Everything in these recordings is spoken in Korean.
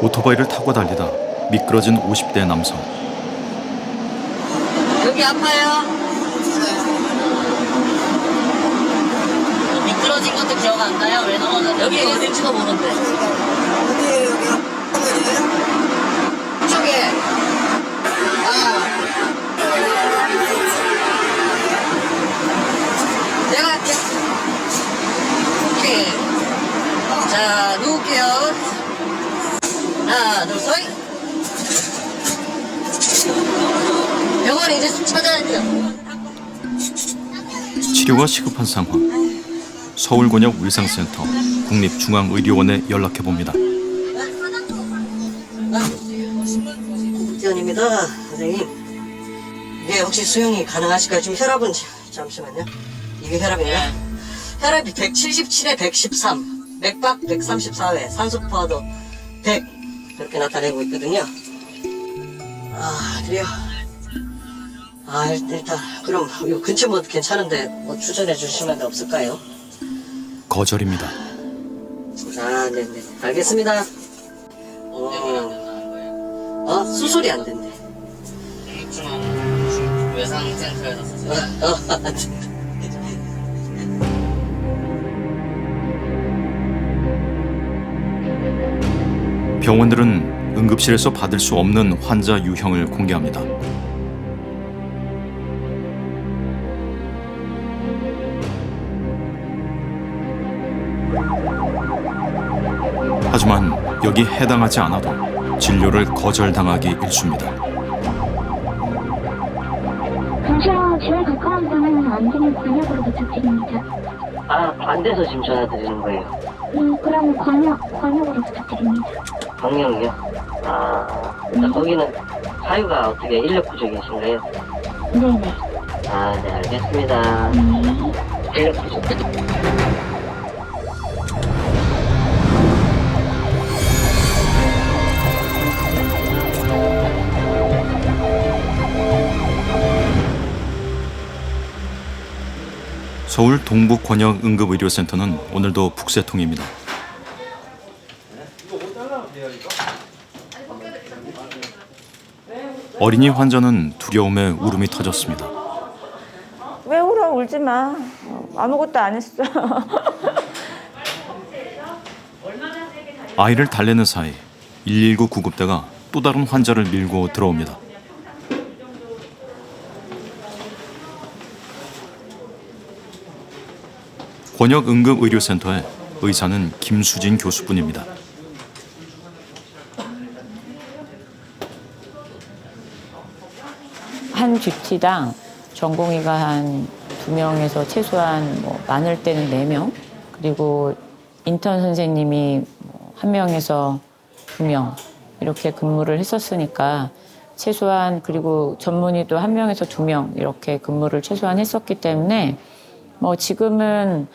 오토바이를 타고 달리다 미끄러진 50대 남성. 여기 아파요? 미끄러진 것도 기억 안 나요? 왜 넘어졌는지? 여기 어딘지도 모르는데. 어디에요, 여기가? 이쪽에. 내가 할게. 오케이. 자, 누울게요. 하나, 둘, 셋. 병원 이제 찾아야 돼요. 치료가 시급한 상황. 서울곤역의상센터 국립중앙의료원에 연락해봅니다. 지원입니다, 선생님. 이게 혹시 수용이 가능하실까요? 지금 혈압은 잠시만요. 이게 혈압인가? 혈압이 177에 113, 맥박 134회, 산소 포화도 100 이렇게 나타내고 있거든요. 그래요. 일단 그럼 이 근처 뭐 괜찮은데 뭐 추천해 주시면 없을까요? 거절입니다. 네네. 알겠습니다. 수술이 안 된대. 국립중앙 외상센터에서 수술. 병원들은 응급실에서 받을 수 없는 환자 유형을 공개합니다. 하지만 여기 해당하지 않아도 진료를 거절당하기 일쑤입니다. 근처 제일 가까운 병원은 안 되면 광역으로 부탁드립니다. 안 돼서 지금 전화 드리는 거예요. 그럼 광역으로 부탁드립니다. 광역이요? 거기는 사유가 어떻게 인력 부족이신가요? 네네. 네, 알겠습니다. 인력 부족. 서울 동북권역응급의료센터는 오늘도 북새통입니다. 어린이 환자는 두려움에 울음이 터졌습니다. 왜 울어? 울지 마. 아무것도 안 했어. 아이를 달래는 사이 119 구급대가 또 다른 환자를 밀고 들어옵니다. 권역응급의료센터의 의사는 김수진 교수뿐입니다. 한 듀티당 전공의가 한 2명에서 최소한 많을 때는 4명, 그리고 인턴 선생님이 1명에서 2명 이렇게 근무를 했었으니까 최소한, 그리고 전문의도 1명에서 2명 이렇게 근무를 최소한 했었기 때문에 지금은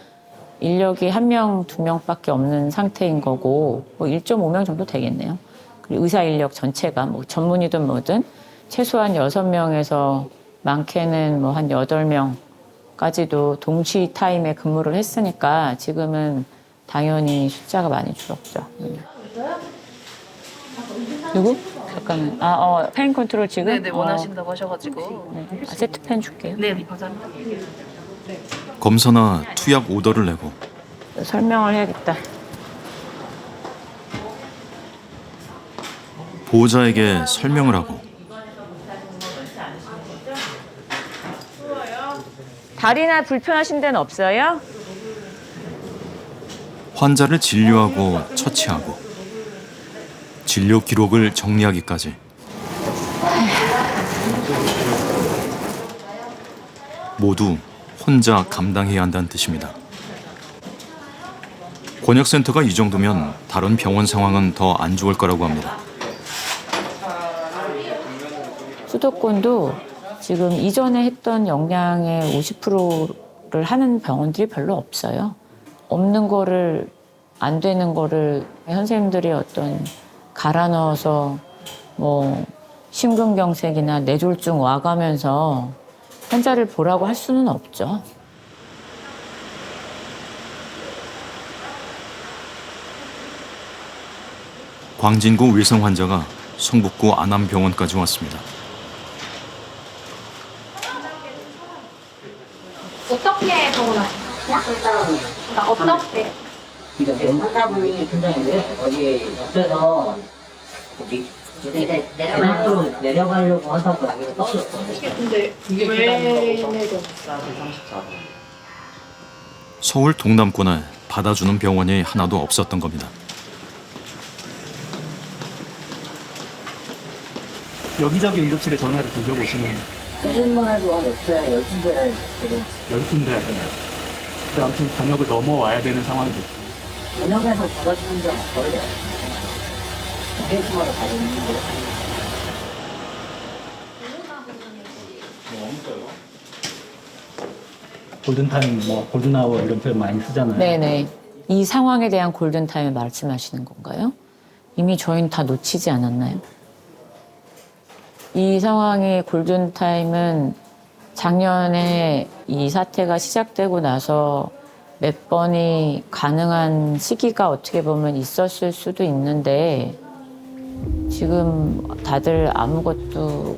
인력이 1명, 2명밖에 없는 상태인 거고 1.5명 정도 되겠네요. 그리고 의사 인력 전체가 전문의든 뭐든 최소한 6명에서 많게는 한 8명까지도 동시 타임에 근무를 했으니까 지금은 당연히 숫자가 많이 줄었죠. 누구? 잠깐만. 펜 컨트롤 지금? 네네, 원하신다고 하셔가지고. 네. 세트펜 줄게요. 네, 감사합니다. 검사나 투약 오더를 내고 설명을 해야겠다. 보호자에게 설명을 하고 다리나 불편하신 데는 없어요? 환자를 진료하고 처치하고 진료 기록을 정리하기까지 모두 혼자 감당해야 한다는 뜻입니다. 권역센터가 이 정도면 다른 병원 상황은 더 안 좋을 거라고 합니다. 수도권도 지금 이전에 했던 역량의 50%를 하는 병원들이 별로 없어요. 없는 거를, 안 되는 거를 선생님들이 어떤 갈아 넣어서 뭐 심근경색이나 뇌졸중 와가면서 환자를 보라고 할 수는 없죠. 광진구 위성 환자가 성북구 안암병원까지 왔습니다. 어떻게 보고 나셨어요? 어떻게? 지금 환자분이 굉장히 어디 옆에서 내려가려고 내려가려고 하다가 여기서 떨어졌거든요. 근데 왜 내려졌어? 서울 동남권에 받아주는 병원이 하나도 없었던 겁니다. 여기저기 응급실에 전화를 드려보시면 거짓말 해도 한 없어요. 10군데 지금 10군데. 근데 아무튼 방역을 넘어와야 되는 상황이 됐죠. 번역에서 받아주는 데가 거의 계획마다 다 있는데. 골든타임, 골든아워 이런 표현 많이 쓰잖아요. 네네. 이 상황에 대한 골든타임을 말씀하시는 건가요? 이미 저희는 다 놓치지 않았나요? 이 상황의 골든타임은 작년에 이 사태가 시작되고 나서 몇 번이 가능한 시기가 어떻게 보면 있었을 수도 있는데 지금 다들 아무것도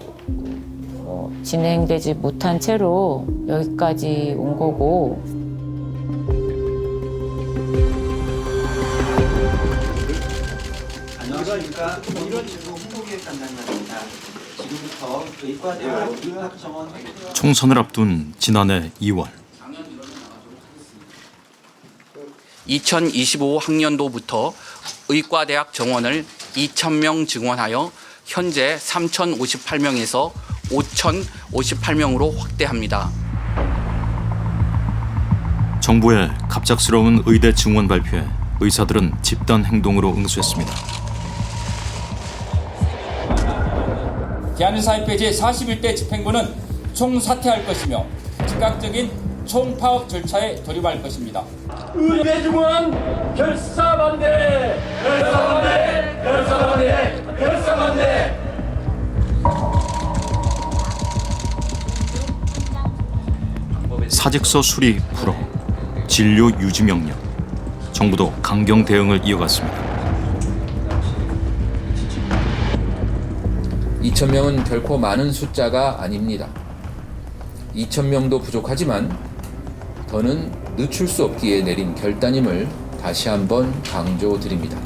진행되지 못한 채로 여기까지 온 거고 안녕하십니까. 1월 19일 홍보기획단장입니다. 지금부터 의과대학 입학정원 총선을 앞둔 지난해 2월 2025 학년도부터 의과대학 정원을 2,000명 증원하여 현재 3,058명에서 5,058명으로 확대합니다. 정부의 갑작스러운 의대 증원 발표에 의사들은 집단 행동으로 응수했습니다. 대한의사협회 제41대 집행부는 총사퇴할 것이며 즉각적인 총파업 절차에 돌입할 것입니다. 의대 증원 결사반대! 결사반대! 결사반대! 결사반대! 사직서 수리 불허, 진료 유지 명령. 정부도 강경 대응을 이어갔습니다. 2,000명은 결코 많은 숫자가 아닙니다. 2,000명도 부족하지만 더는 늦출 수 없기에 내린 결단임을 다시 한번 강조드립니다.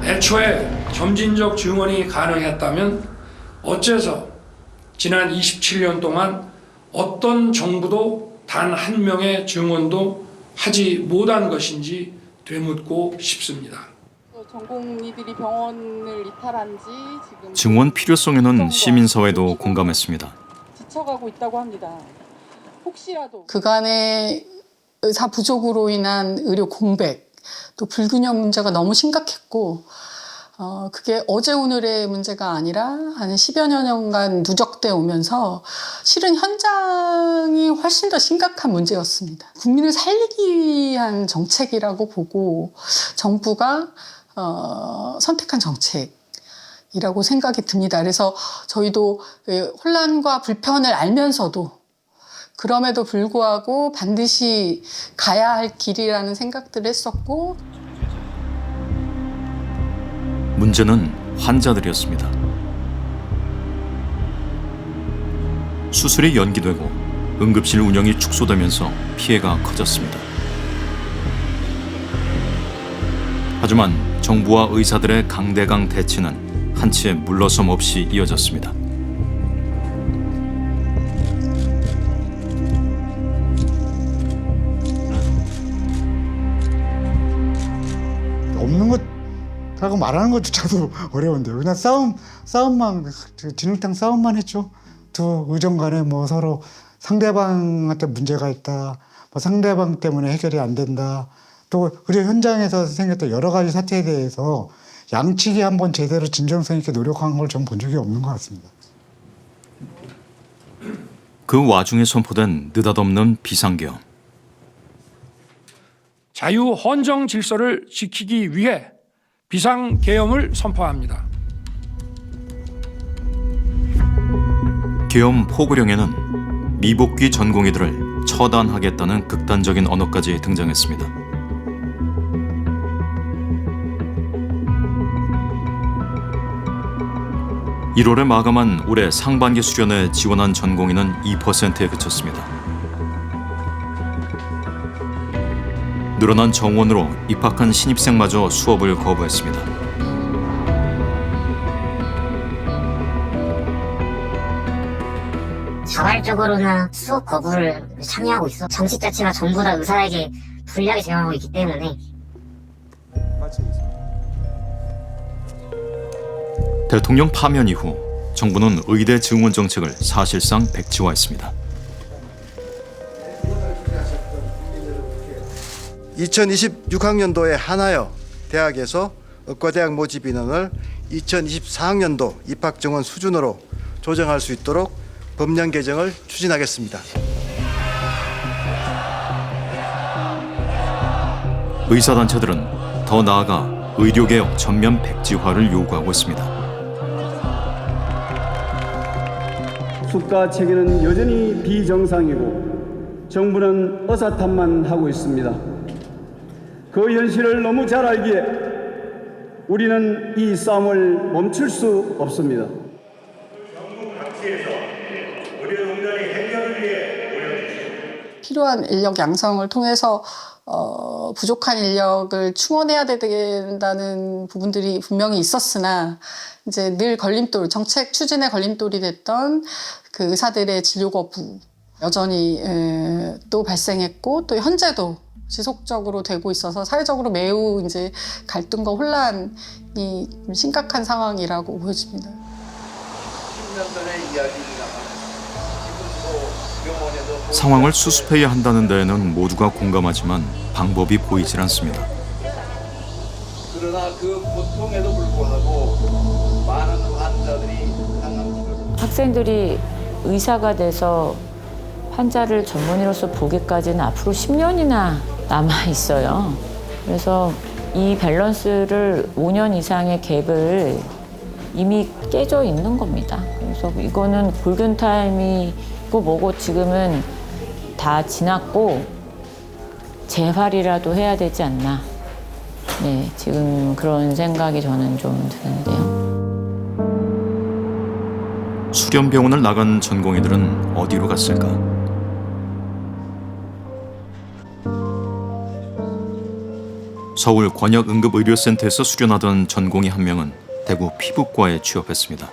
애초에 점진적 증원이 가능했다면 어째서 지난 27년 동안 어떤 정부도 단 한 명의 증원도 하지 못한 것인지 되묻고 싶습니다. 전공의들이 병원을 이탈한 지 지금 증원 필요성에는 시민사회도 공감했습니다. 지쳐가고 있다고 합니다. 혹시라도 그간의 의사 부족으로 인한 의료 공백, 또 불균형 문제가 너무 심각했고 그게 어제 오늘의 문제가 아니라 한 10여 년간 누적돼 오면서 실은 현장이 훨씬 더 심각한 문제였습니다. 국민을 살리기 위한 정책이라고 보고 정부가 선택한 정책이라고 생각이 듭니다. 그래서 저희도 혼란과 불편을 알면서도 그럼에도 불구하고 반드시 가야 할 길이라는 생각들을 했었고 문제는 환자들이었습니다. 수술이 연기되고 응급실 운영이 축소되면서 피해가 커졌습니다. 하지만 정부와 의사들의 강대강 대치는 한치의 물러섬 없이 이어졌습니다. 없는 것하고 말하는 것조차도 어려운데요. 그냥 싸움만 진흙탕 싸움만 했죠. 두 의정 간에 뭐 서로 상대방한테 문제가 있다, 뭐 상대방 때문에 해결이 안 된다, 또 의료 현장에서 생겼던 여러 가지 사태에 대해서 양측이 한번 제대로 진정성 있게 노력한 걸 전 본 적이 없는 것 같습니다. 그 와중에 선포된 느닷없는 비상계엄. 자유 헌정 질서를 지키기 위해 비상계엄을 선포합니다. 계엄 포고령에는 미복귀 전공의들을 처단하겠다는 극단적인 언어까지 등장했습니다. (1월에) 마감한 올해 상반기 수련에 지원한 전공의는 2%에 그쳤습니다. 늘어난 정원으로 입학한 신입생마저 수업을 거부했습니다. 자발적으로나 수업 거부를 참여하고 있어. 정식 자체가 전부 다 의사에게 불리하게 작용하고 있기 때문에. 대통령 파면 이후 정부는 의대 증원 정책을 사실상 백지화했습니다. 2026학년도에 한하여 대학에서 의과대학 모집 인원을 2024학년도 입학 정원 수준으로 조정할 수 있도록 법령 개정을 추진하겠습니다. 의사단체들은 더 나아가 의료개혁 전면 백지화를 요구하고 있습니다. 수가 체계는 여전히 비정상이고 정부는 어사탄만 하고 있습니다. 그 현실을 너무 잘 알기에 우리는 이 싸움을 멈출 수 없습니다. 필요한 인력 양성을 통해서 부족한 인력을 충원해야 된다는 부분들이 분명히 있었으나 이제 늘 걸림돌, 정책 추진의 걸림돌이 됐던 그 의사들의 진료 거부 여전히 또 발생했고 또 현재도 지속적으로 되고 있어서 사회적으로 매우 이제 갈등과 혼란이 심각한 상황이라고 보여집니다. 10년 전의 이야기입니다만 상황을 수습해야 한다는 데에는 모두가 공감하지만 방법이 보이질 않습니다. 그러나 그 고통에도 불구하고 많은 환자들이 학생들이 의사가 돼서 환자를 전문의로서 보기까지는 앞으로 10년이나 남아 있어요. 그래서 이 밸런스를 5년 이상의 갭을 이미 깨져 있는 겁니다. 그래서 이거는 골든타임이고 뭐고 지금은 다 지났고 재활이라도 해야 되지 않나. 네, 지금 그런 생각이 저는 좀 드는데요. 수련병원을 나간 전공의들은 어디로 갔을까? 서울 권역응급의료센터에서 수련하던 전공의 한 명은 대구 피부과에 취업했습니다.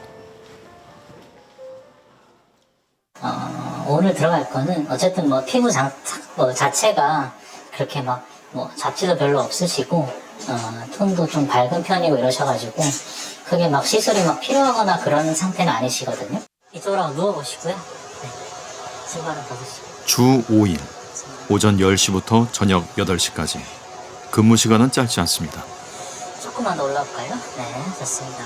오늘 들어갈 거는 어쨌든 뭐 피부 자체가 그렇게 막 뭐 잡티도 별로 없으시고 톤도 좀 밝은 편이고 이러셔가지고 그게 막 시술이 막 필요하거나 그런 상태는 아니시거든요. 이쪽으로 누워보시고요. 네. 신발은 벗으시고. 주 5일 오전 10시부터 저녁 8시까지 근무 시간은 짧지 않습니다. 조금만 더 올라올까요? 네, 좋습니다.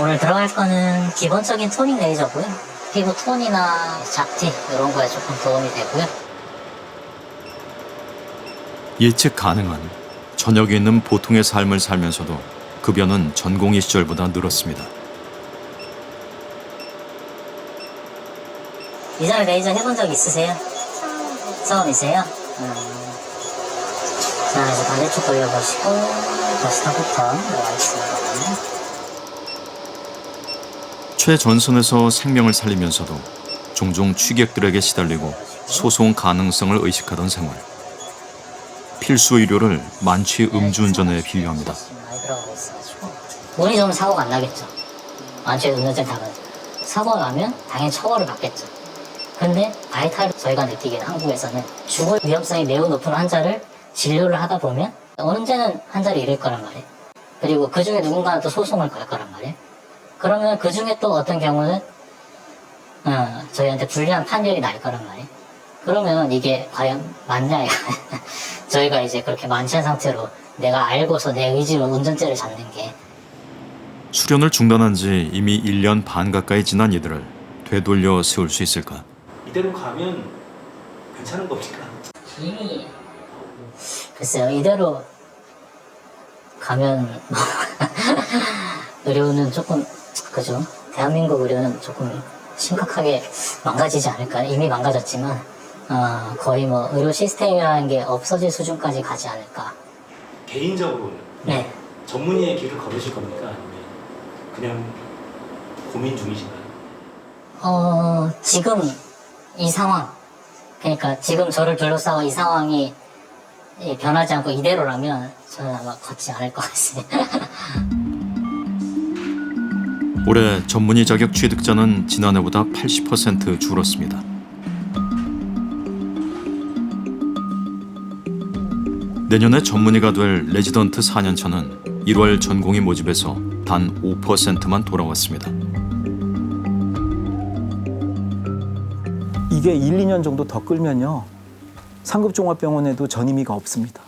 오늘 들어갈 거는 기본적인 토닝 레이저고요. 피부 톤이나 잡티 이런 거에 조금 도움이 되고요. 예측 가능한 저녁에 있는 보통의 삶을 살면서도 급여는 전공의 시절보다 늘었습니다. 이전에 레이저 해본 적 있으세요? 처음이세요? 자, 이제 반대쪽 돌려보시고 버스터부터 들어가겠습니다. 최전선에서 생명을 살리면서도 종종 취객들에게 시달리고 소송 가능성을 의식하던 생활. 필수 의료를 만취 음주운전에 비유합니다. 많이 들어가고 있어가지고 운이 좋으면 사고가 안 나겠죠. 만취 음주운전 당은 사고가 나면 당연히 처벌을 받겠죠. 근데 바이탈 저희가 느끼기에는 한국에서는 죽을 위험성이 매우 높은 환자를 진료를 하다 보면 언제는 환자를 잃을 거란 말이에요. 그리고 그 중에 누군가는 또 소송을 걸 거란 말이에요. 그러면 그 중에 또 어떤 경우는 저희한테 불리한 판결이 날 거란 말이에요. 그러면 이게 과연 맞냐? 저희가 이제 그렇게 만취한 상태로 내가 알고서 내 의지로 운전죄를 잡는 게 수련을 중단한 지 이미 1년 반 가까이 지난 이들을 되돌려 세울 수 있을까? 이대로 가면 괜찮은 겁니까? 이미 글쎄요, 이대로 가면 의료는 조금 그죠? 대한민국 의료는 조금 심각하게 망가지지 않을까? 이미 망가졌지만 거의 뭐 의료 시스템이라는 게 없어질 수준까지 가지 않을까? 개인적으로는 네. 전문의의 길을 걸으실 겁니까? 아니면 그냥 고민 중이신가요? 지금 이 상황, 그러니까 지금 저를 둘러싸고 이 상황이 변하지 않고 이대로라면 저는 아마 걷지 않을 것 같습니다. 올해 전문의 자격 취득자는 지난해보다 80% 줄었습니다. 내년에 전문의가 될 레지던트 4년차는 1월 전공의 모집에서 단 5%만 돌아왔습니다. 이게 1, 2년 정도 더 끌면요. 상급종합병원에도 전임의가 없습니다.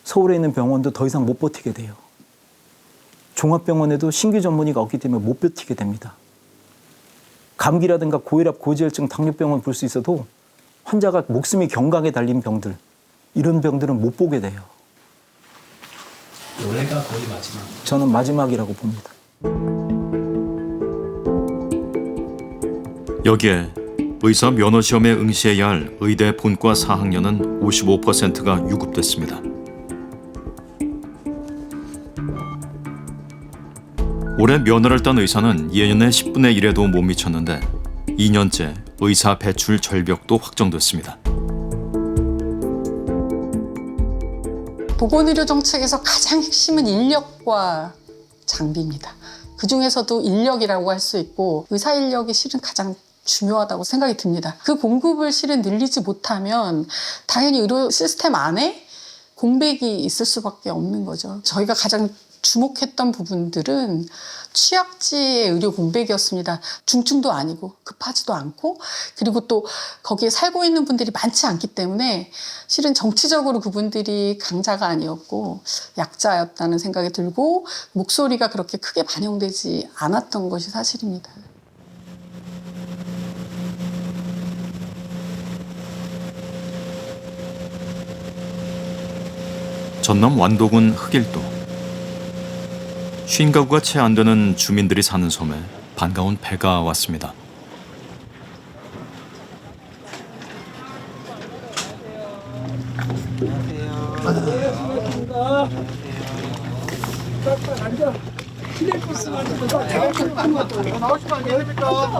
서울에 있는 병원도 더 이상 못 버티게 돼요. 종합병원에도 신규 전문의가 없기 때문에 못 버티게 됩니다. 감기라든가 고혈압, 고지혈증, 당뇨병을 볼 수 있어도 환자가 목숨이 경각에 달린 병들, 이런 병들은 못 보게 돼요. 올해가 거의 마지막. 저는 마지막이라고 봅니다. 여기에 의사 면허시험에 응시해야 할 의대 본과 4학년은 55%가 유급됐습니다. 올해 면허를 딴 의사는 예년의 10분의 1에도 못 미쳤는데 2년째 의사 배출 절벽도 확정됐습니다. 보건의료 정책에서 가장 핵심은 인력과 장비입니다. 그 중에서도 인력이라고 할 수 있고 의사 인력이 실은 가장 중요하다고 생각이 듭니다. 그 공급을 실은 늘리지 못하면 당연히 의료 시스템 안에 공백이 있을 수밖에 없는 거죠. 저희가 가장 주목했던 부분들은 취약지의 의료 공백이었습니다. 중증도 아니고 급하지도 않고 그리고 또 거기에 살고 있는 분들이 많지 않기 때문에 실은 정치적으로 그분들이 강자가 아니었고 약자였다는 생각이 들고 목소리가 그렇게 크게 반영되지 않았던 것이 사실입니다. 전남 완도군 흑일도. 50가구가 채 안 되는 주민들이 사는 섬에 반가운 배가 왔습니다.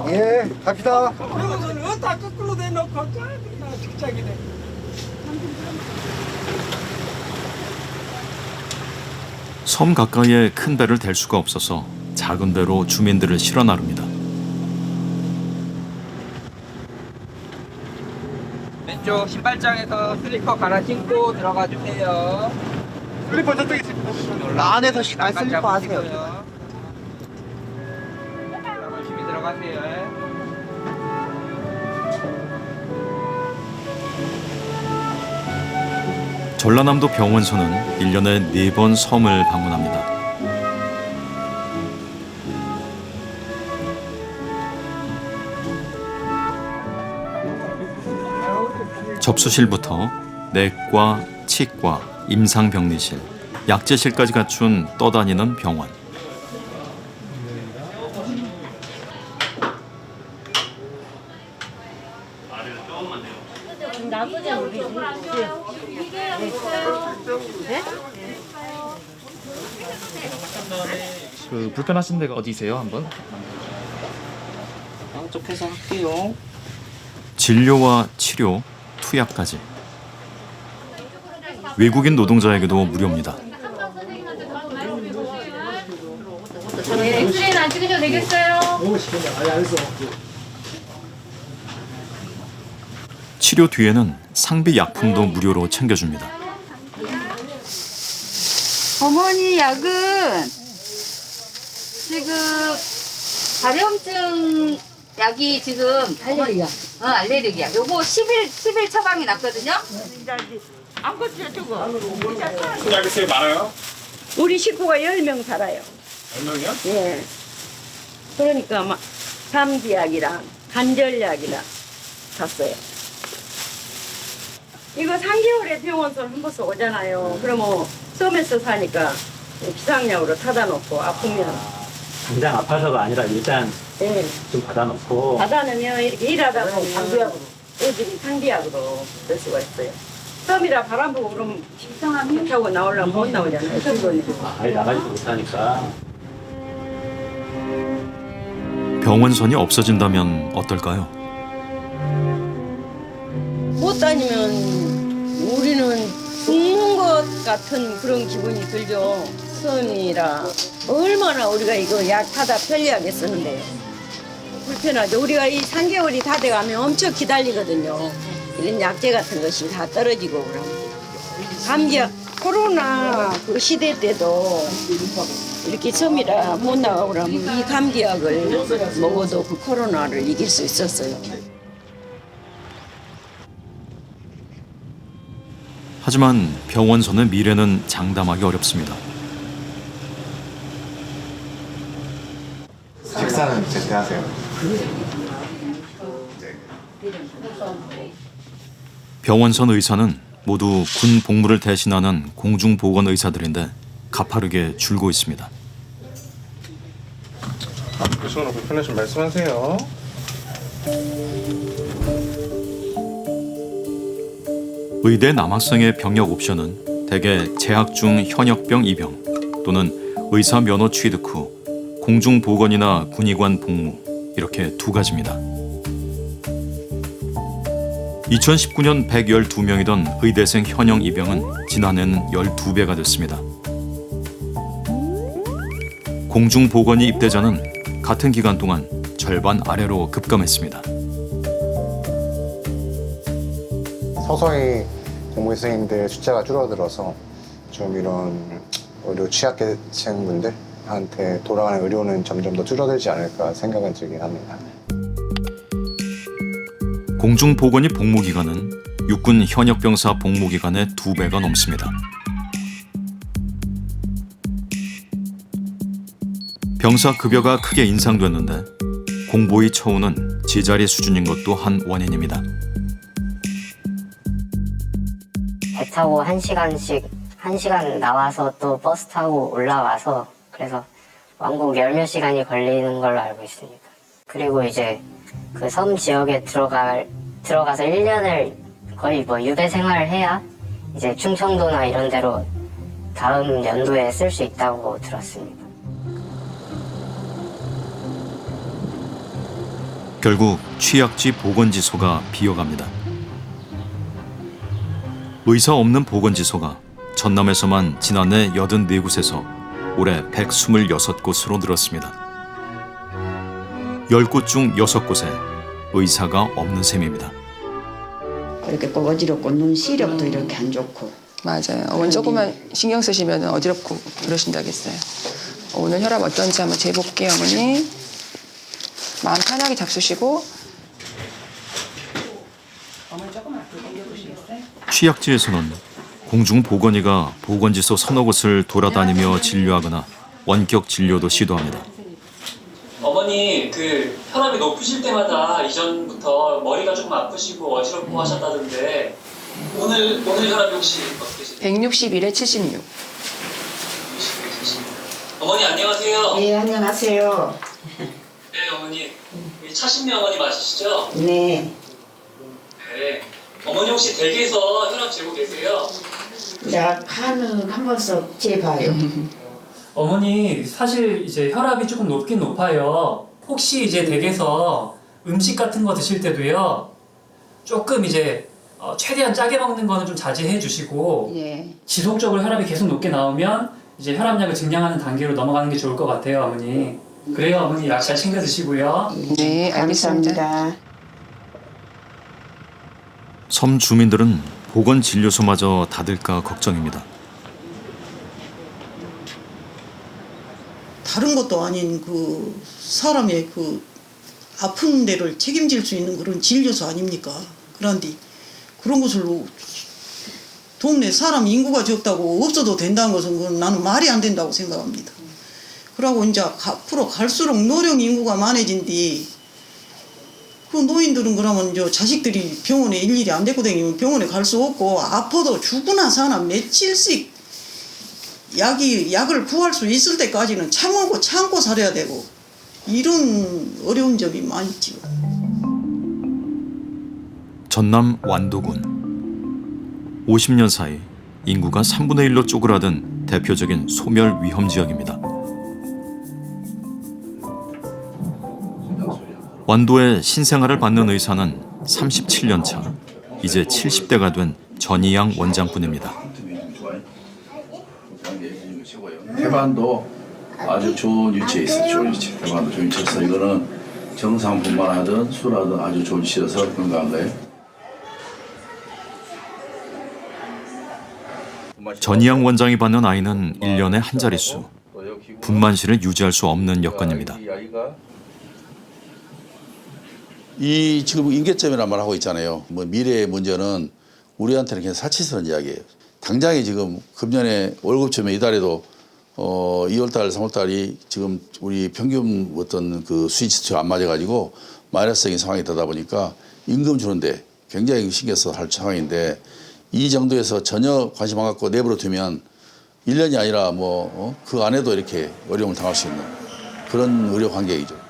예, 갑시다. 섬 가까이에 큰 배를 댈 수가 없어서 작은 배로 주민들을 실어 나릅니다. 왼쪽 신발장에서 슬리퍼 갈아 신고 들어가 주세요. 슬리퍼 저쪽에 있습니다. 안에서 슬리퍼 하세요. 조심히 들어가세요. 전라남도 병원서는 1년에 4번 섬을 방문합니다. 접수실부터 내과, 치과, 임상병리실, 약제실까지 갖춘 떠다니는 병원. 나쁘지 않으시 그 불편하신 데가 어디세요? 한번? 양쪽에서 할게요. 진료와 치료, 투약까지. 외국인 노동자에게도 무료입니다. 엑스레이는 안 찍으셔도 되겠어요? 치료 뒤에는 상비 약품도 무료로 챙겨줍니다. 어머니 약은 지금 발염증 약이 지금 알레르기야. 알레르기야. 요거 10일 처방이 났거든요. 안 거치요 저거. 약이 많아요? 우리 식구가 10명 살아요. 10명이요? 예. 그러니까 막 감기약이랑 관절약이랑 샀어요. 이거 3개월에 병원서 한 번씩 오잖아요. 그러면 섬에서 사니까 비상약으로 타다 놓고 아프면 당장 아파서가 아니라 일단 예. 좀 받아놓고 받아놓으면 이렇게 일하다 보면 애들이 상비약으로 쓸 수가 있어요. 섬이라 바람 보고 그러면 이상한 배 타고 나오려면 못 나오잖아요. 아예 나가지도 못하니까. 병원선이 없어진다면 어떨까요? 못 다니면 우리는 죽는 것 같은 그런 기분이 들죠. 섬이라 얼마나 우리가 이거 약 타다 편리하게 쓰는데요. 불편하죠. 우리가 이 3개월이 다 돼가면 엄청 기다리거든요. 이런 약재 같은 것이 다 떨어지고 그러면 감기약 코로나 그 시대 때도 이렇게 섬이라 못 나가고 그러면 이 감기약을 먹어도 그 코로나를 이길 수 있었어요. 하지만 병원선의 미래는 장담하기 어렵습니다. 식사는 제때 하세요? 병원선 의사는 모두 군 복무를 대신하는 공중보건 의사들인데 가파르게 줄고 있습니다. 앞으로 불편하시면 말씀하세요. 의대 남학생의 병역 옵션은 대개 재학 중 현역병 입영 또는 의사 면허 취득 후 공중보건이나 군의관 복무 이렇게 두 가지입니다. 2019년 112명이던 의대생 현역 입영은 지난해는 12배가 됐습니다. 공중보건이 입대자는 같은 기간 동안 절반 아래로 급감했습니다. 서서히 공무원생인데 숫자가 줄어들어서 좀 이런 의료 취약계층 분들한테 돌아가는 의료는 점점 더 줄어들지 않을까 생각은 들긴 합니다. 공중보건이 복무기간은 육군 현역병사 복무기간의 2배가 넘습니다. 병사 급여가 크게 인상됐는데 공보위 처우는 제자리 수준인 것도 한 원인입니다. 배 타고 1시간 나와서 또 버스 타고 올라와서 그래서 왕복 10몇 시간이 걸리는 걸로 알고 있습니다. 그리고 이제 그 섬 지역에 들어가서 1년을 거의 유배 생활을 해야 이제 충청도나 이런 데로 다음 연도에 쓸 수 있다고 들었습니다. 결국 취약지 보건지소가 비어갑니다. 의사 없는 보건지소가 전남에서만 지난해 84곳에서 올해 126곳으로 늘었습니다. 10곳 중 6곳에 의사가 없는 셈입니다. 이렇게 꼭 어지럽고 눈 시력도 이렇게 안 좋고. 맞아요. 어머니 조금만 신경 쓰시면 어지럽고 그러신다겠어요. 오늘 혈압 어떤지 한번 재볼게요, 어머니. 마음 편하게 잡수시고. 어머니 조금만 더 당겨보시겠어요? 취약지에서는 공중보건의가 보건지소 서너 곳을 돌아다니며 진료하거나 원격 진료도 시도합니다. 어머니 그 혈압이 높으실 때마다 이전부터 머리가 조금 아프시고 어지럽고 하셨다던데 오늘 혈압이 혹시 어떻게 되세요? 161에 76. 어머니 안녕하세요. 네, 안녕하세요. 네 어머니 차신명 어머니 맞으시죠? 네. 네. 어머니 혹시 댁에서 혈압 재고 계세요? 약 한 번씩 재봐요. 어머니 사실 이제 혈압이 조금 높긴 높아요. 혹시 이제 댁에서 음식 같은 거 드실 때도요. 조금 이제 최대한 짜게 먹는 거는 좀 자제해 주시고 예. 지속적으로 혈압이 계속 높게 나오면 이제 혈압약을 증량하는 단계로 넘어가는 게 좋을 것 같아요, 어머니. 그래요, 어머니 약 잘 챙겨 드시고요. 네, 알겠습니다. 감사합니다. 섬 주민들은 보건진료소마저 닫을까 걱정입니다. 다른 것도 아닌 그 사람의 그 아픈 데를 책임질 수 있는 그런 진료소 아닙니까? 그런데 그런 것을 동네 사람 인구가 적다고 없어도 된다는 것은 그건 나는 말이 안 된다고 생각합니다. 그러고 이제 앞으로 갈수록 노령 인구가 많아진디 그 노인들은 그러면 이제 자식들이 병원에 일일이 안 데리고 다니면 병원에 갈 수 없고 아파도 죽으나 사나 며칠씩 약을 구할 수 있을 때까지는 참고 살아야 되고 이런 어려운 점이 많지요. 전남 완도군. 50년 사이 인구가 3분의 1로 쪼그라든 대표적인 소멸 위험 지역입니다. 완도의 신생아를 받는 의사는 37년 차, 이제 70대가 된 전희양 원장뿐입니다. 태반도 아주 좋은 위치에 있어. 좋은 위치. 태반도 좋은 위치에서 이거는 정상분만 하든 술하든 아주 좋은 위치여서 건강한 거예요. 전희양 원장이 받는 아이는 1년에 한 자릿수. 분만실을 유지할 수 없는 여건입니다. 이 지금 임계점이란 말 하고 있잖아요. 뭐 미래의 문제는 우리한테는 그냥 사치스러운 이야기예요. 당장에 지금 금년에 월급쯤에 이달에도 2월달, 3월달이 지금 우리 평균 어떤 그 수익 지수가 안 맞아가지고 마이너스적인 상황이 되다 보니까 임금 주는데 굉장히 신경 써서 할 상황인데 이 정도에서 전혀 관심 안 갖고 내버려 두면 1년이 아니라 뭐 그 안에도 이렇게 어려움을 당할 수 있는 그런 의료 환경이죠.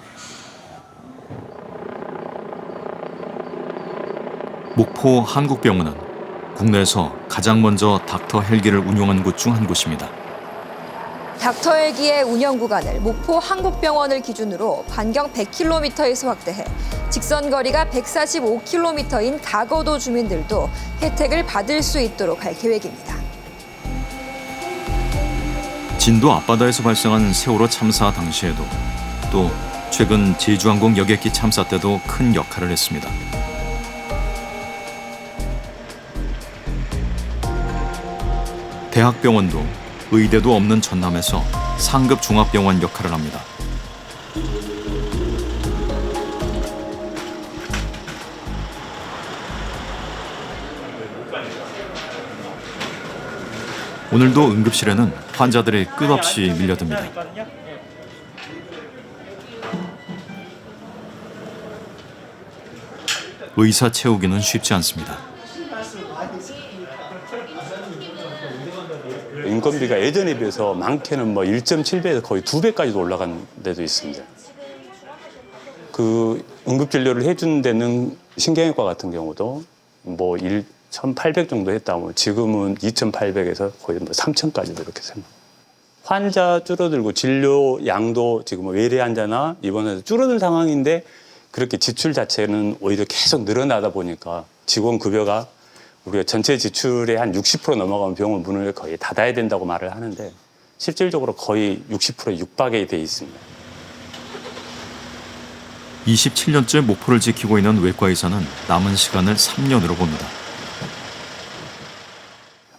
목포 한국병원은 국내에서 가장 먼저 닥터 헬기를 운용한 곳 중 한 곳입니다. 닥터 헬기의 운영 구간을 목포 한국병원을 기준으로 반경 100km에서 확대해 직선 거리가 145km인 가거도 주민들도 혜택을 받을 수 있도록 할 계획입니다. 진도 앞바다에서 발생한 세월호 참사 당시에도 또 최근 제주항공 여객기 참사 때도 큰 역할을 했습니다. 대학병원도 의대도 없는 전남에서 상급 종합병원 역할을 합니다. 오늘도 응급실에는 환자들이 끝없이 밀려듭니다. 의사 채우기는 쉽지 않습니다. 인건비가 예전에 비해서 많게는 뭐 1.7배에서 거의 2배까지도 올라간 데도 있습니다. 그 응급진료를 해준 데는 신경외과 같은 경우도 뭐 1,800 정도 했다면 지금은 2,800에서 거의 뭐 3,000까지도 이렇게 생깁니다. 환자 줄어들고 진료 양도 지금 외래 환자나 입원해서 줄어든 상황인데 그렇게 지출 자체는 오히려 계속 늘어나다 보니까 직원 급여가 우리가 전체 지출의 한 60% 넘어가면 병원 문을 거의 닫아야 된다고 말을 하는데 실질적으로 거의 60% 육박이 돼 있습니다. 27년째 목포를 지키고 있는 외과 의사는 남은 시간을 3년으로 봅니다.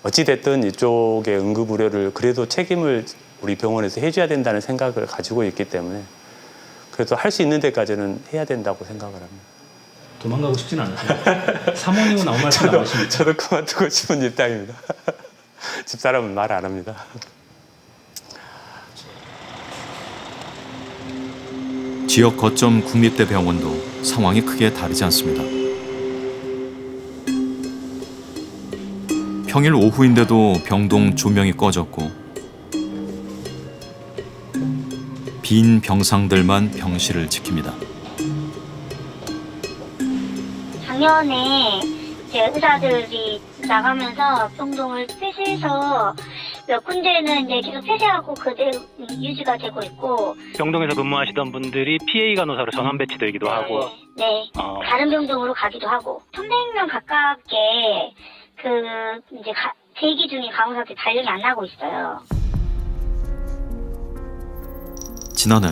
어찌됐든 이쪽의 응급의료를 그래도 책임을 우리 병원에서 해줘야 된다는 생각을 가지고 있기 때문에 그래도 할 수 있는 데까지는 해야 된다고 생각을 합니다. 도망가고 싶진 않으세요? 사모님은 아무 말씀 안 하십니까? 저도 그만두고 싶은 입장입니다. 집사람은 말 안 합니다. 지역 거점 국립대병원도 상황이 크게 다르지 않습니다. 평일 오후인데도 병동 조명이 꺼졌고 빈 병상들만 병실을 지킵니다. 작년에 이제 의사들이 나가면서 병동을 폐쇄해서 몇 군데는 이제 계속 폐쇄하고 그대로 유지가 되고 있고 병동에서 근무하시던 분들이 PA 간호사로 전환 배치되기도 하고 네 다른 병동으로 가기도 하고 300명 가깝게 그 이제 대기 중에 간호사들이 발령이 안 나고 있어요. 지난해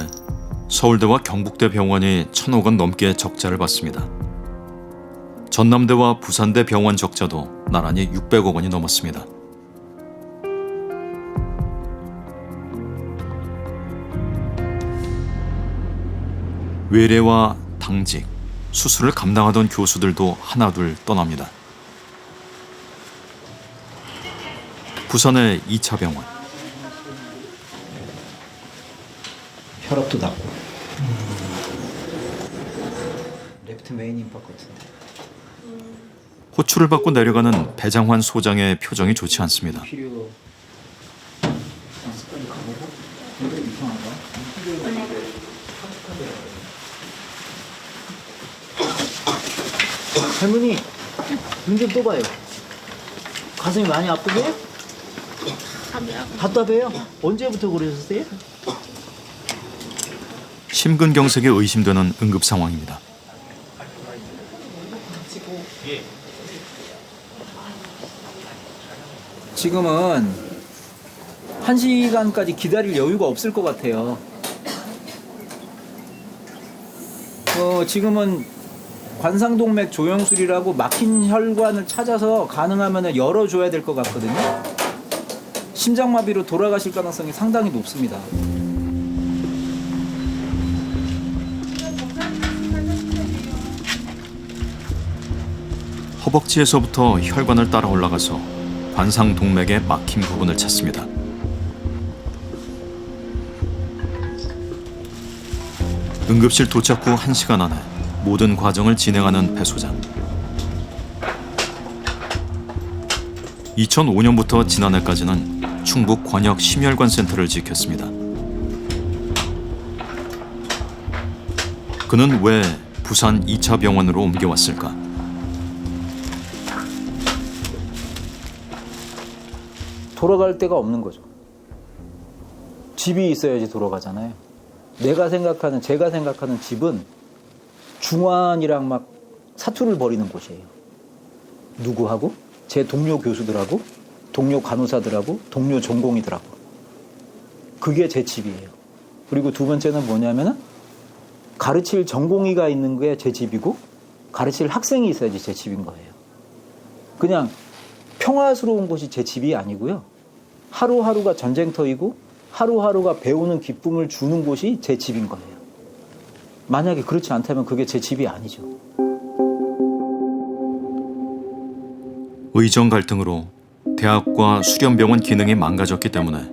서울대와 경북대 병원이 1,000억 원 넘게 적자를 봤습니다. 전남대와 부산대 병원 적자도 나란히 600억 원이 넘었습니다. 외래와 당직, 수술을 감당하던 교수들도 하나둘 떠납니다. 부산의 2차 병원. 혈압도 낮고. 레프트 메인 임팩트 같은데. 호출을 받고 내려가는 배장환 소장의 표정이 좋지 않습니다. 할머니, 눈 좀 떠봐요. 가슴이 많이 아프게? 답답해요? 언제부터 그러셨어요? 심근경색에 의심되는 응급 상황입니다. 지금은 1시간까지 기다릴 여유가 없을 것 같아요. 지금은 관상동맥 조영술이라고 막힌 혈관을 찾아서 가능하면 열어줘야 될 것 같거든요. 심장마비로 돌아가실 가능성이 상당히 높습니다. 허벅지에서부터 혈관을 따라 올라가서 관상동맥의 막힌 부분을 찾습니다. 응급실 도착 후 1시간 안에 모든 과정을 진행하는 배 소장. 2005년부터 지난해까지는 충북 권역 심혈관센터를 지켰습니다. 그는 왜 부산 2차 병원으로 옮겨왔을까? 돌아갈 데가 없는 거죠. 집이 있어야지 돌아가잖아요. 제가 생각하는 집은 중환이랑 막 사투를 벌이는 곳이에요. 누구하고? 제 동료 교수들하고, 동료 간호사들하고, 동료 전공의들하고. 그게 제 집이에요. 그리고 두 번째는 뭐냐면은 가르칠 전공의가 있는 게 제 집이고, 가르칠 학생이 있어야지 제 집인 거예요. 그냥 평화스러운 곳이 제 집이 아니고요. 하루하루가 전쟁터이고 하루하루가 배우는 기쁨을 주는 곳이 제 집인 거예요. 만약에 그렇지 않다면 그게 제 집이 아니죠. 의정 갈등으로 대학과 수련병원 기능이 망가졌기 때문에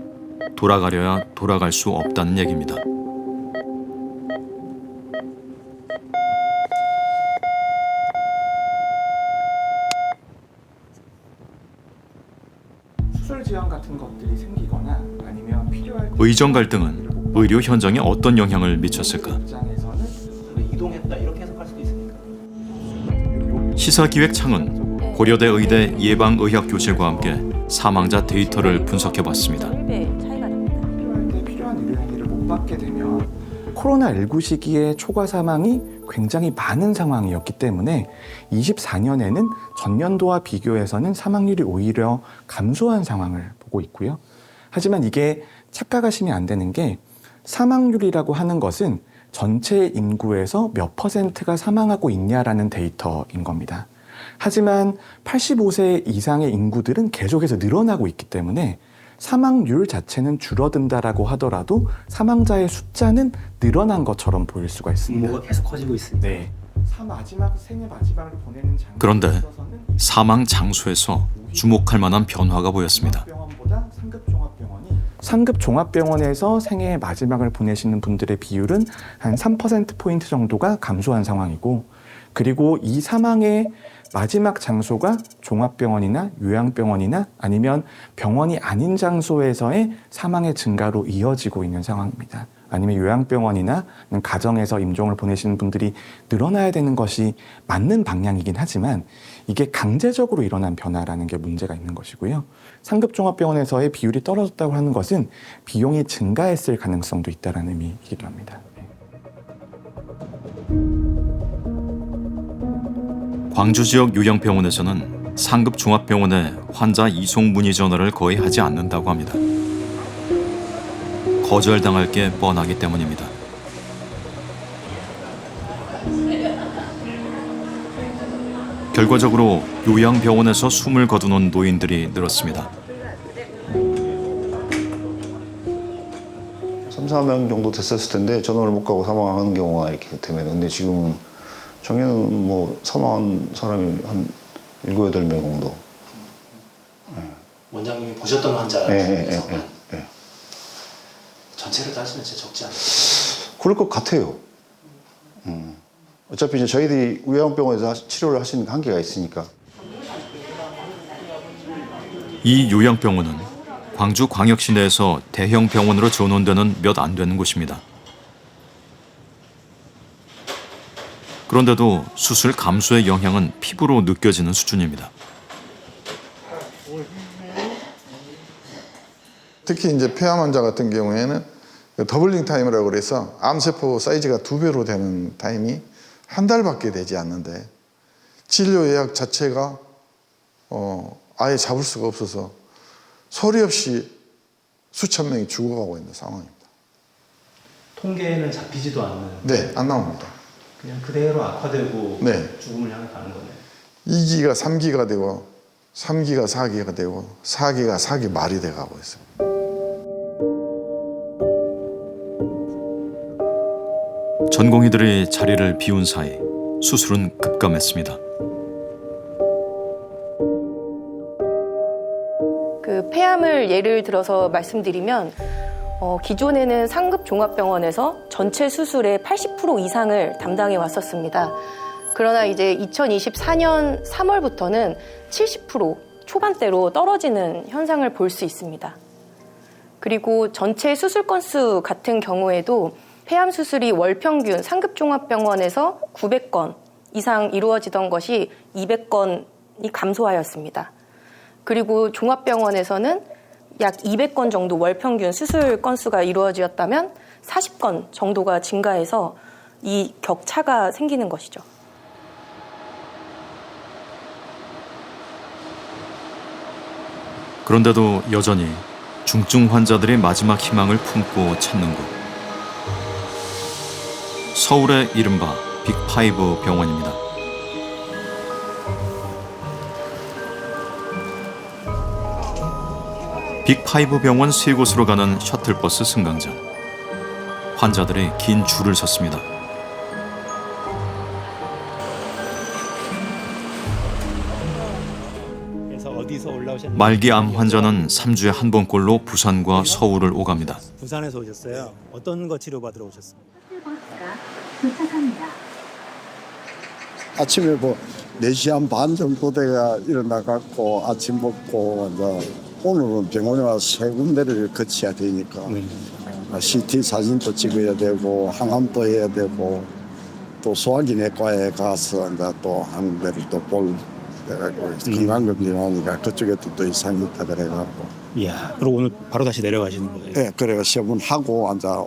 돌아가려야 돌아갈 수 없다는 얘기입니다. 수술 지연 같은 것들이 생기거나 아니면 필요할 때 의정 갈등은 의료 현장에 어떤 영향을 미쳤을까? 입장에서는 이동했다 이렇게 해석할 수도 있으니까. 시사기획창은 고려대 의대 예방의학교실과 함께 사망자 데이터를 분석해봤습니다. 필요할 때 필요한 의료 행위를 못 받게 되면 코로나19 시기에 초과 사망이 굉장히 많은 상황이었기 때문에 24년에는 전년도와 비교해서는 사망률이 오히려 감소한 상황을 보고 있고요. 하지만 이게 착각하시면 안 되는 게 사망률이라고 하는 것은 전체 인구에서 몇 %가 사망하고 있냐라는 데이터인 겁니다. 하지만 85세 이상의 인구들은 계속해서 늘어나고 있기 때문에 사망률 자체는 줄어든다라고 하더라도 사망자의 숫자는 늘어난 것처럼 보일 수가 있습니다. 규모가 계속 커지고 있습니다. 네. 생애 마지막을 보내는 장소에 그런데 있어서는 사망 장소에서 주목할 만한 변화가 보였습니다. 병원보다 상급 종합병원에서 생애의 마지막을 보내시는 분들의 비율은 한 3%포인트 정도가 감소한 상황이고, 그리고 이 사망의 마지막 장소가 종합병원이나 요양병원이나 아니면 병원이 아닌 장소에서의 사망의 증가로 이어지고 있는 상황입니다. 아니면 요양병원이나 가정에서 임종을 보내시는 분들이 늘어나야 되는 것이 맞는 방향이긴 하지만 이게 강제적으로 일어난 변화라는 게 문제가 있는 것이고요. 상급종합병원에서의 비율이 떨어졌다고 하는 것은 비용이 증가했을 가능성도 있다는 의미이기도 합니다. 광주 지역 요양병원에서는 상급 종합병원에 환자 이송 문의 전화를 거의 하지 않는다고 합니다. 거절당할 게 뻔하기 때문입니다. 결과적으로 요양병원에서 숨을 거두는 노인들이 늘었습니다. 4명 정도 됐었을 텐데 전원을 못 가고 사망하는 경우가 이렇게 되면, 근데 지금은 작년은 뭐 사망한 사람이 한 7, 8명 정도. 원장님이 보셨던 환자 중에서 전체를 따지면 진짜 적지 않아요. 그럴 것 같아요. 어차피 이제 저희들이 요양병원에서 치료를 하시는 한계가 있으니까. 이 요양병원은 광주광역시 내에서 대형 병원으로 전원되는 몇 안 되는 곳입니다. 그런데도 수술 감소의 영향은 피부로 느껴지는 수준입니다. 특히 이제 폐암 환자 같은 경우에는 더블링 타임이라고 그래서 암세포 사이즈가 2배로 되는 타임이 한 달밖에 되지 않는데 진료 예약 자체가 아예 잡을 수가 없어서 소리 없이 수천 명이 죽어가고 있는 상황입니다. 통계는 잡히지도 않는. 네, 안 나옵니다. 그냥 그대로 악화되고 네. 죽음을 향해 가는 거네요. 2기가 3기가 되고 3기가 4기가 되고 4기가 4기 말이 돼가고 있어요. 전공의들이 자리를 비운 사이 수술은 급감했습니다. 그 폐암을 예를 들어서 말씀드리면 기존에는 상급 종합병원에서 전체 수술의 80% 이상을 담당해 왔었습니다. 그러나 이제 2024년 3월부터는 70% 초반대로 떨어지는 현상을 볼 수 있습니다. 그리고 전체 수술 건수 같은 경우에도 폐암 수술이 월 평균 상급 종합병원에서 900건 이상 이루어지던 것이 200건이 감소하였습니다. 그리고 종합병원에서는 약 200건 정도 월 평균 수술 건수가 이루어지었다면 40건 정도가 증가해서 이 격차가 생기는 것이죠. 그런데도 여전히 중증 환자들의 마지막 희망을 품고 찾는 곳. 서울의 이른바 빅5 병원입니다. 빅5 병원 3곳으로 가는 셔틀버스 승강장. 환자들이 긴 줄을 섰습니다. 어디서 올라오셨나요? 말기 암 환자는 3주에 한 번꼴로 부산과 서울을 오갑니다. 부산에서 오셨어요. 어떤 거 치료받으러 오셨습니까? 도착합니다. 아침에 뭐 4시 한 반 정도 돼가 일어나갖고 아침 먹고 이제 오늘은 병원에 와서 3군데를 거쳐야 되니까 CT 사진도 찍어야 되고 항암도 해야 되고 또 소화기 내과에 가서 이제 또 한 군데를 또 볼 돼가지고 건강검진하니까 그쪽에 또 이상이 있다 그래갖고. 이야, 그리고 오늘 바로 다시 내려가시는 거예요? 네, 그래가 시험하고 앉아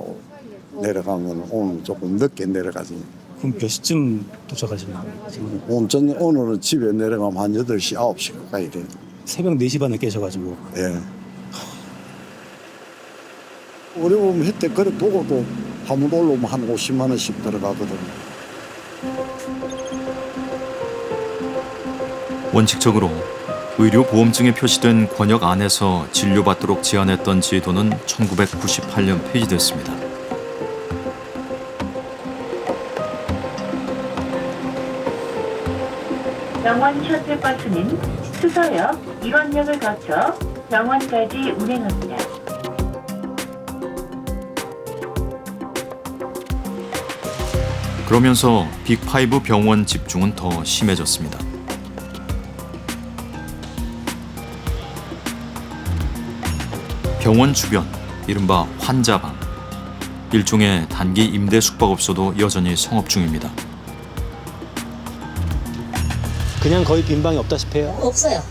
내려가면 오늘 조금 늦게 내려가지. 그럼 몇 시쯤 도착하시는 거예요? 오늘은 집에 내려가면 한 8시, 9시 가까이 돼요. 새벽 4시 반에 깨셔가지고. 예. 우리 보면 혜태 그래 보고도 한 번 올라오면 한 50만 원씩 들어가거든요. 원칙적으로 의료보험증에 표시된 권역 안에서 진료받도록 제안했던 제도는 1998년 폐지됐습니다. 병원 셔틀버스는 수서역 1원역을 거쳐 병원까지 운행합니다. 그러면서 빅5 병원 집중은 더 심해졌습니다. 병원 주변, 이른바 환자방. 일종의 단기 임대 숙박업소도 여전히 성업 중입니다. 그냥 거의 빈 방이 없다시피 해요? 없어요.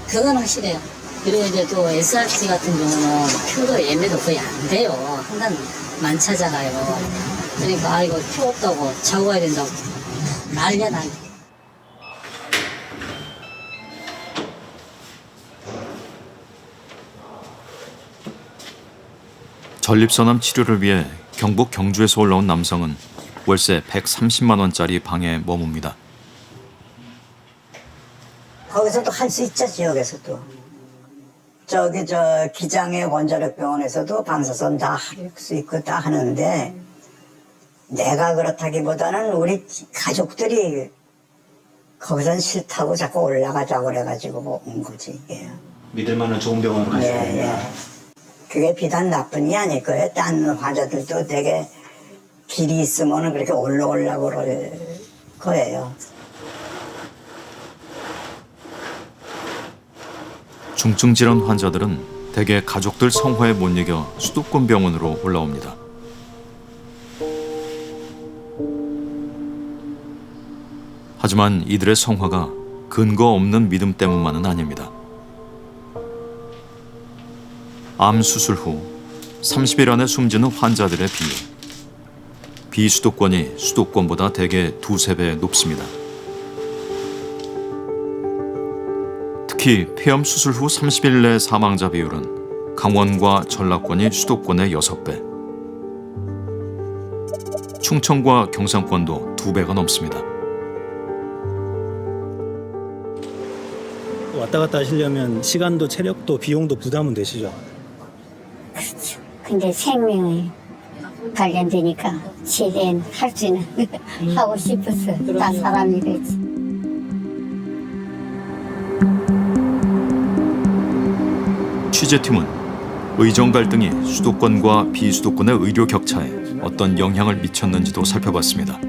그건 확실해요. 그리고 이제 또 SRT 같은 경우는 표도 예매도 거의 안 돼요. 항상 만차잖아요. 그러니까 이거 표 없다고 자고 가야 된다고 난리야 난리. 전립선암 치료를 위해 경북 경주에서 올라온 남성은 월세 130만 원짜리 방에 머뭅니다. 거기서도 할 수 있죠, 지역에서도. 저기 저 기장의 원자력병원에서도 방사선 다 할 수 있고 다 하는데 내가 그렇다기보다는 우리 가족들이 거기선 싫다고 자꾸 올라가자고 그래가지고 온 거지 이게. 믿을 만한 좋은 병원으로 가셔야 예, 됩니다. 예. 그게 비단 나쁜 게 아닐 거예요. 딴 환자들도 되게 길이 있으면 그렇게 올라오려고 그럴 거예요. 중증 질환 환자들은 대개 가족들 성화에 못 이겨 수도권 병원으로 올라옵니다. 하지만 이들의 성화가 근거 없는 믿음 때문만은 아닙니다. 암 수술 후 30일 안에 숨지는 환자들의 비율. 비수도권이 수도권보다 대개 2~3배 높습니다. 특히 폐암 수술 후 30일 내 사망자 비율은 강원과 전라권이 수도권의 6배, 충청과 경상권도 2배가 넘습니다. 왔다 갔다 하시려면 시간도 체력도 비용도 부담은 되시죠? 그렇죠. 근데 생명이 관련되니까 최대한 할 수 있는 하고 싶어서 다 사람이 되지. 취재팀은 의정 갈등이 수도권과 비수도권의 의료 격차에 어떤 영향을 미쳤는지도 살펴봤습니다.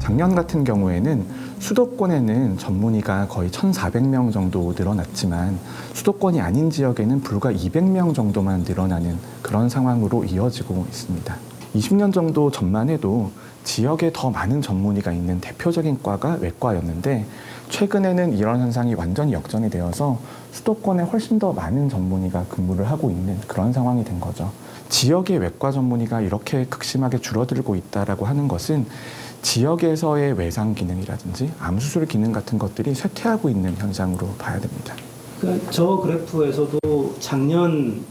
작년 같은 경우에는 수도권에는 전문의가 거의 1,400명 정도 늘어났지만 수도권이 아닌 지역에는 불과 200명 정도만 늘어나는 그런 상황으로 이어지고 있습니다. 20년 정도 전만 해도 지역에 더 많은 전문의가 있는 대표적인 과가 외과였는데 최근에는 이런 현상이 완전히 역전이 되어서 수도권에 훨씬 더 많은 전문의가 근무를 하고 있는 그런 상황이 된 거죠. 지역의 외과 전문의가 이렇게 극심하게 줄어들고 있다라고 하는 것은 지역에서의 외상 기능이라든지 암 수술 기능 같은 것들이 쇠퇴하고 있는 현상으로 봐야 됩니다. 저 그래프에서도 작년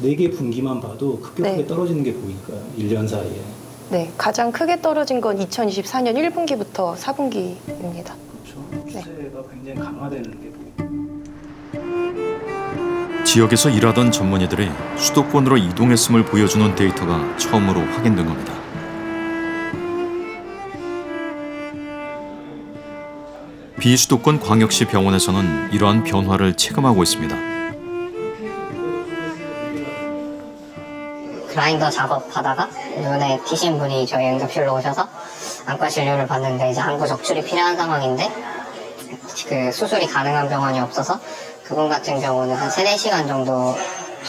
4개 분기만 봐도 급격하게 네. 떨어지는 게 보이니까요. 1년 사이에. 네, 가장 크게 떨어진 건 2024년 1분기부터 4분기입니다. 추세가 굉장히 강화되는 게 지역에서 일하던 전문의들이 수도권으로 이동했음을 보여주는 데이터가 처음으로 확인된 겁니다. 비수도권 광역시 병원에서는 이러한 변화를 체감하고 있습니다. 그라인더 작업하다가 눈에 튀신 분이 저희 응급실로 오셔서 안과 진료를 받는데 이제 항구 적출이 필요한 상황인데 그 수술이 가능한 병원이 없어서 그분 같은 경우는 한 3-4시간 정도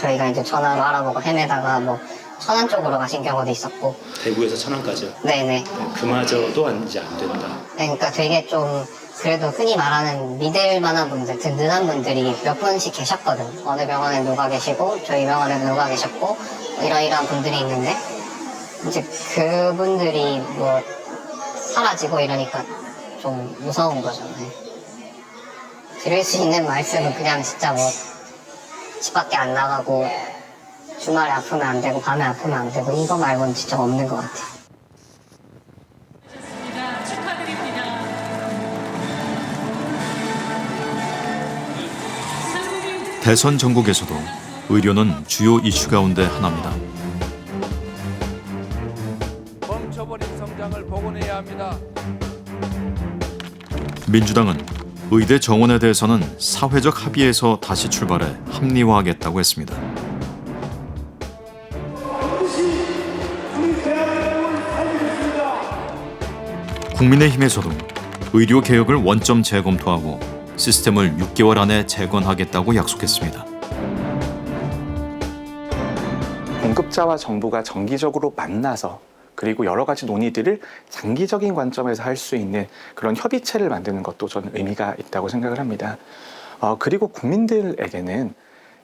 저희가 이제 전화로 알아보고 헤매다가 뭐 천안 쪽으로 가신 경우도 있었고. 대구에서 천안까지요? 네네. 그마저도 이제 안 된다. 네, 그러니까 되게 좀 그래도 흔히 말하는 믿을 만한 분들, 든든한 분들이 몇 분씩 계셨거든. 어느 병원에 누가 계시고 저희 병원에 누가 계셨고 이러이러한 분들이 있는데 이제 그분들이 뭐 사라지고 이러니까 좀 무서운 거죠. 네. 드릴 수 있는 말씀은 그냥 진짜 뭐 집 밖에 안 나가고 주말에 아프면 안 되고 밤에 아프면 안 되고 이거 말고는 진짜 없는 것 같아요. 대선 전국에서도 의료는 주요 이슈 가운데 하나입니다. 멈춰버린 성장을 복원해야 합니다. 민주당은 의대 정원에 대해서는 사회적 합의에서 다시 출발해 합리화하겠다고 했습니다. 국민의힘에서도 의료 개혁을 원점 재검토하고 시스템을 6개월 안에 재건하겠다고 약속했습니다. 공급자와 정부가 정기적으로 만나서 그리고 여러 가지 논의들을 장기적인 관점에서 할 수 있는 그런 협의체를 만드는 것도 저는 의미가 있다고 생각을 합니다. 그리고 국민들에게는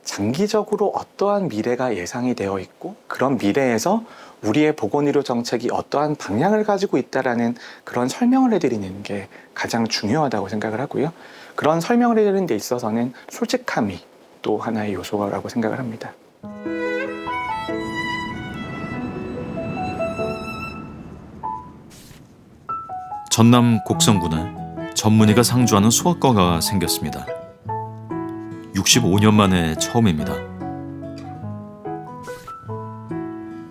장기적으로 어떠한 미래가 예상이 되어 있고 그런 미래에서 우리의 보건의료 정책이 어떠한 방향을 가지고 있다라는 그런 설명을 해드리는 게 가장 중요하다고 생각을 하고요. 그런 설명을 해드리는 데 있어서는 솔직함이 또 하나의 요소라고 생각을 합니다. 전남 곡성군에 전문의가 상주하는 소아과가 생겼습니다. 65년 만에 처음입니다.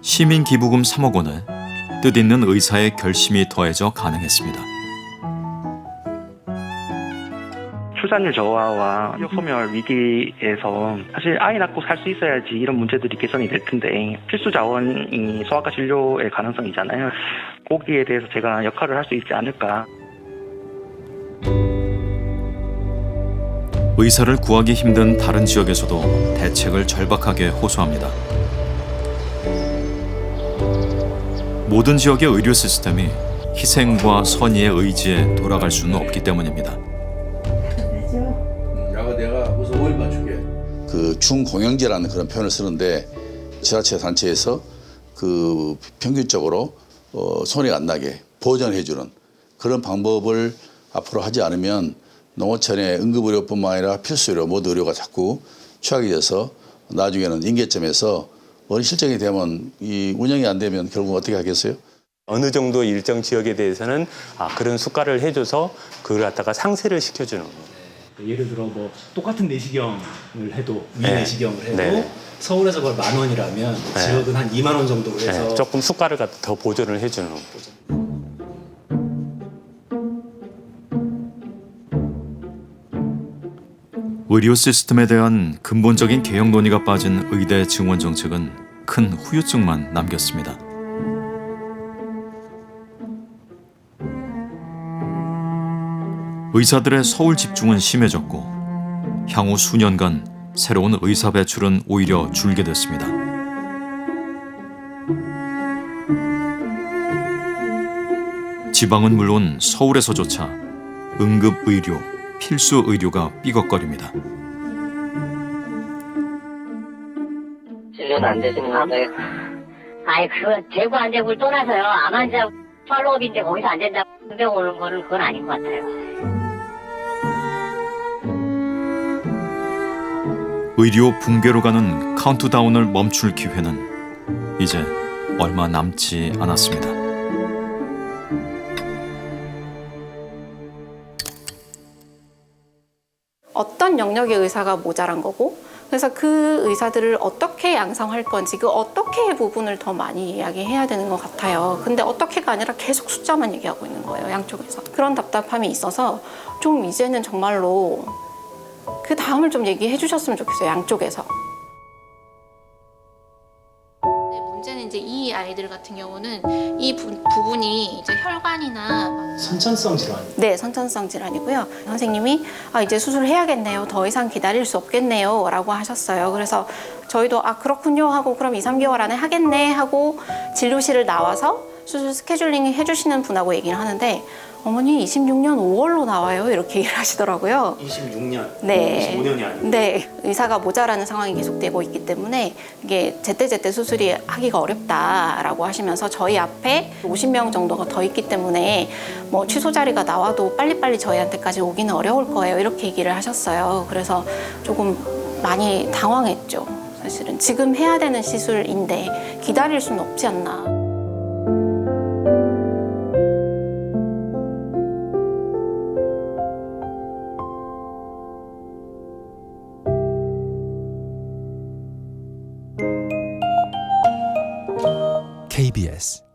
시민기부금 3억 원에 뜻있는 의사의 결심이 더해져 가능했습니다. 출산율 저하와 인력 소멸 위기에서 사실 아이 낳고 살 수 있어야지 이런 문제들이 개선이 될 텐데 필수 자원이 소아과 진료의 가능성이잖아요. 거기에 대해서 제가 역할을 할 수 있지 않을까. 의사를 구하기 힘든 다른 지역에서도 대책을 절박하게 호소합니다. 모든 지역의 의료 시스템이 희생과 선의의 의지에 돌아갈 수는 없기 때문입니다. 내가 무슨 오일 맞출게. 그 중공영제라는 그런 표현을 쓰는데 지자체 단체에서 그 평균적으로 손해가 안 나게 보전해주는 그런 방법을 앞으로 하지 않으면 농어촌의 응급의료뿐만 아니라 필수의료 모든 의료가 자꾸 취약이 돼서 나중에는 임계점에서 어느 실정이 되면 이 운영이 안 되면 결국 어떻게 하겠어요? 어느 정도 일정 지역에 대해서는 그런 수가를 해줘서 그걸 갖다가 상세를 시켜주는 거예요. 예를 들어 뭐 똑같은 내시경을 해도 위 네. 내시경을 해도 네. 서울에서 그걸 10,000원이라면 네. 지역은 한 2만 원 정도로 해서 네, 조금 수가를 갖다 더 보존을 해주는 거죠. 의료 시스템에 대한 근본적인 개혁 논의가 빠진 의대 증원 정책은 큰 후유증만 남겼습니다. 의사들의 서울 집중은 심해졌고 향후 수년간 새로운 의사 배출은 오히려 줄게 됐습니다. 지방은 물론 서울에서조차 응급의료, 필수의료가 삐걱거립니다. 진료도 안 되시는 건데. 아이, 그거 되고 안 되고를 떠나서요. 암 환자 팔로업인데 거기서 안 된다고 병 오는 거는 그건 아닌 것 같아요. 의료 붕괴로 가는 카운트다운을 멈출 기회는 이제 얼마 남지 않았습니다. 어떤 영역의 의사가 모자란 거고 그래서 그 의사들을 어떻게 양성할 건지 그 어떻게 부분을 더 많이 이야기해야 되는 것 같아요. 근데 어떻게가 아니라 계속 숫자만 얘기하고 있는 거예요, 양쪽에서. 그런 답답함이 있어서 좀 이제는 정말로 그 다음을 좀 얘기해 주셨으면 좋겠어요, 양쪽에서. 문제는 이제 이 아이들 같은 경우는 이 부분이 이제 혈관이나 선천성 질환. 네, 선천성 질환이고요. 선생님이 이제 수술해야겠네요. 더 이상 기다릴 수 없겠네요. 라고 하셨어요. 그래서 저희도 그렇군요 하고 그럼 2, 3개월 안에 하겠네 하고 진료실을 나와서 수술 스케줄링 해주시는 분하고 얘기를 하는데 어머니 26년 5월로 나와요. 이렇게 얘기를 하시더라고요. 26년, 네. 25년이 아니고. 네, 의사가 모자라는 상황이 계속되고 있기 때문에 이게 제때제때 수술이 하기가 어렵다라고 하시면서 저희 앞에 50명 정도가 더 있기 때문에 뭐 취소 자리가 나와도 빨리빨리 저희한테까지 오기는 어려울 거예요. 이렇게 얘기를 하셨어요. 그래서 조금 많이 당황했죠. 사실은 지금 해야 되는 시술인데 기다릴 수는 없지 않나. KBS